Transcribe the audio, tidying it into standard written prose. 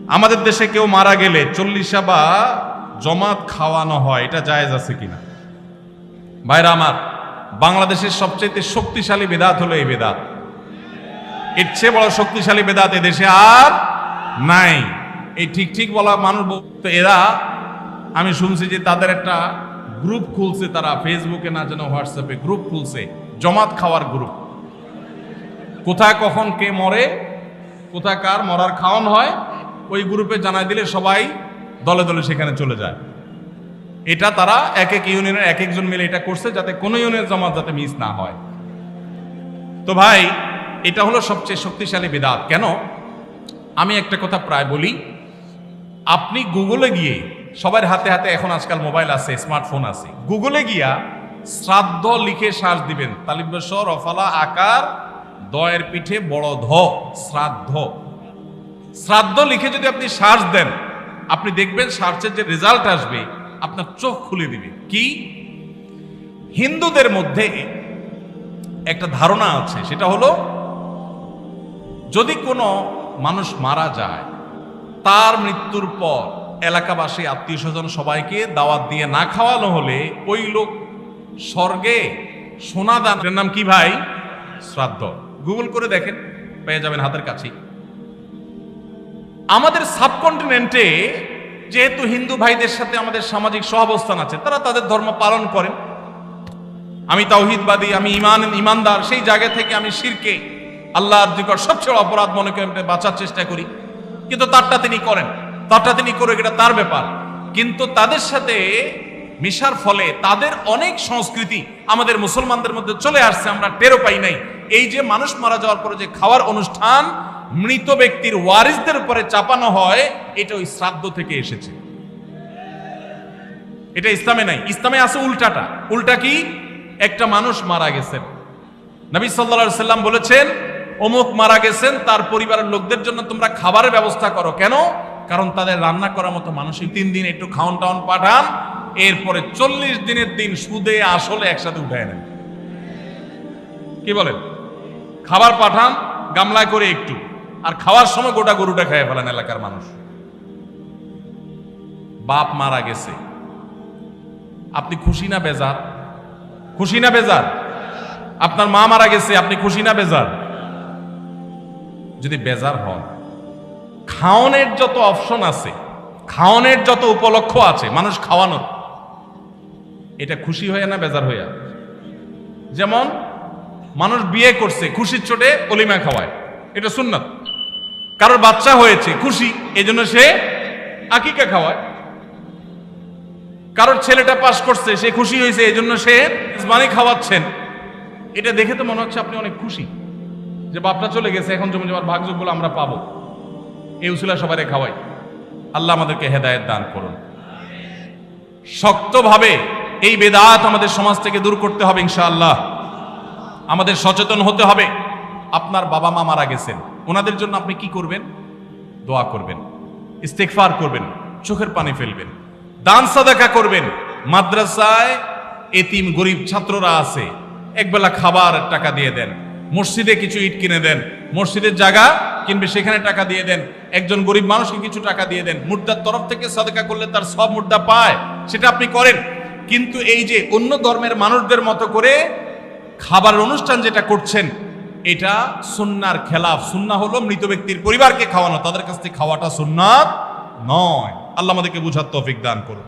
আমাদের দেশে কেউ মারা গেলে চল্লিশা বা জমাত খাওয়ানো হয়, এটা জায়েজ আছে কিনা? ভাইরা আমার, বাংলাদেশের সবচেয়ে শক্তিশালী বেদাত হলো এই বেদাত। এর চেয়ে বড় শক্তিশালী বেদাত এদেশে আর নাই। এই ঠিক ঠিক বলা মানুষ তো এরা, আমি শুনছি যে তাদের একটা গ্রুপ খুলছে, তারা ফেসবুকে না যেন হোয়াটসঅ্যাপে গ্রুপ খুলছে, জমাত খাওয়ার গ্রুপ। কোথায় কখন কে মরে, কোথায় কার মরার খাওয়ান হয়, ওই গ্রুপে জানাই দিলে সবাই দলে দলে সেখানে চলে যায়। এটা তারা এক এক ইউনিয়নের এক একজন মিলে এটা করছে, যাতে কোনো ইউনিয়নের জমাত যাতে মিস না হয়। তো ভাই, এটা হলো সবচেয়ে শক্তিশালী বিদআত। কেন? আমি একটা কথা প্রায় বলি, আপনি গুগলে গিয়ে, সবার হাতে হাতে এখন আজকাল মোবাইল আছে, স্মার্টফোন আছে, গুগলে গিয়া শ্রাদ্ধ লিখে সার্চ দিবেন, তালিব্যস রফালা আকার দয়ের পিঠে বড় ধ, শ্রাদ্ধ। শ্রাদ্ধ লিখে যদি আপনি সার্চ দেন, আপনি দেখবেন সার্চের যে রেজাল্ট আসবে আপনার চোখ খুলে দিবে। কি? হিন্দুদের মধ্যে একটা ধারণা আছে, সেটা হলো যদি কোনো মানুষ মারা যায়, তার মৃত্যুর পর এলাকাবাসী আত্মীয় স্বজন সবাইকে দাওয়াত দিয়ে না খাওয়ানো হলে ওই লোক স্বর্গে সোনা দান। এর নাম কি ভাই? শ্রাদ্ধ। গুগল করে দেখেন, পেয়ে যাবেন হাতের কাছে। আমাদের সাবকন্টিনেন্টে যেহেতু হিন্দু ভাইদের সাথে আমাদের সামাজিক সহাবস্থান আছে, তারা তাদের ধর্ম পালন করেন। আমি তাওহীদবাদী, আমি ইমানদার, সেই জায়গা থেকে আমি শিরকে, আল্লাহর নিকট সবচেয়ে অপরাধ মনে করে বাঁচার চেষ্টা করি, কিন্তু তারটা তিনি করেন, তারটা তিনি করে, এটা তার ব্যাপার। কিন্তু তাদের সাথে মিশার ফলে তাদের অনেক সংস্কৃতি আমাদের মুসলমানদের মধ্যে চলে আসছে, আমরা টেরও পাই নাই। এই যে মানুষ মারা যাওয়ার পরে যে খাওয়ার অনুষ্ঠান মৃত ব্যক্তির ওয়ারিসদের উপরে চাপানো হয়, এটা ওই শ্রাদ্ধ থেকে এসেছে। এটা ইসলামে নাই। ইসলামে আছে উল্টাটা। উল্টা কি? একটা মানুষ মারা গেছেন, নবী সাল্লাল্লাহু আলাইহি সাল্লাম বলেছেন অমুক মারা গেছেন, তার পরিবারের লোকদের জন্য তোমরা খাবারের ব্যবস্থা করো। কেন? কারণ তাদের রান্না করার মতো মানুষই 3 দিন একটু খাওয়ান টাউন পাঠান, এরপরে 40 দিনের দিন সুদে আসলে একসাথে উঠায় নেন। কি বলেন? খাবার পাঠান গামলায় করে একটু, আর খাওয়ার সময় গোটা গরুটা খেয়ে ফেলেন এলাকার মানুষ। বাপ মারা গেছে, আপনি খুশি না বেজার? খুশি না বেজার? আপনার মা মারা গেছে, আপনি খুশি না বেজার? যদি বেজার হন, খাওয়ানোর যত অপশন আছে, খাওয়ানোর যত উপলক্ষ আছে মানুষ খাওয়ানোর, এটা খুশি হয়ে না বেজার হইয়া? যেমন মানুষ বিয়ে করছে, খুশির চোটে অলিমা খাওয়ায়, এটা সুন্নাত। কারোর বাচ্চা হয়েছে, খুশি, এই জন্য সে আকিকা খাওয়ায়। কারোর ছেলেটা পাস করছে, সে খুশি হয়েছে, এই জন্য সে মেজবানি খাওয়াচ্ছেন। এটা দেখে তো মনে হচ্ছে আপনি অনেক খুশি যে বাপটা চলে গেছে, এখন জমি জমার ভাগযোগগুলো আমরা পাবো। এই উসিলা সবাই খাওয়াই। আল্লাহ আমাদেরকে হেদায়েত দান করুন। শক্তভাবে এই বেদাত আমাদের সমাজ থেকে দূর করতে হবে ইনশাআল্লাহ। আমাদের সচেতন হতে হবে। আপনার বাবা মা মারা গেছেন, ওনাদের জন্য আপনি কি করবেন? দোয়া করবেন, ইস্তেগফার করবেন, চোখের পানি ফেলবেন, দান সাদাকা করবেন। মাদ্রাসায় এতিম গরিব ছাত্ররা আছে, একবেলা খাবার টাকা দিয়ে দেন। মসজিদে কিছু ইট কিনে দেন, মসজিদের জায়গা কিনবে, সেখানে টাকা দিয়ে দেন। একজন গরিব মানুষকে কিছু টাকা দিয়ে দেন। মুর্দার তরফ থেকে সাদাকা করলে তার সব মুর্দা পায়, সেটা আপনি করেন। কিন্তু এই যে অন্য ধর্মের মানুষদের মতো করে খাবার অনুষ্ঠান যেটা করছেন, এটা সুন্নাহর খেলাফ। সুন্নাহ হলো মৃত ব্যক্তির পরিবারকে খাওয়ানো, তাদের কাছ থেকে খাওয়াটা সুন্নাত নয়। আল্লাহ আমাদেরকে বুঝার তৌফিক দান করুন।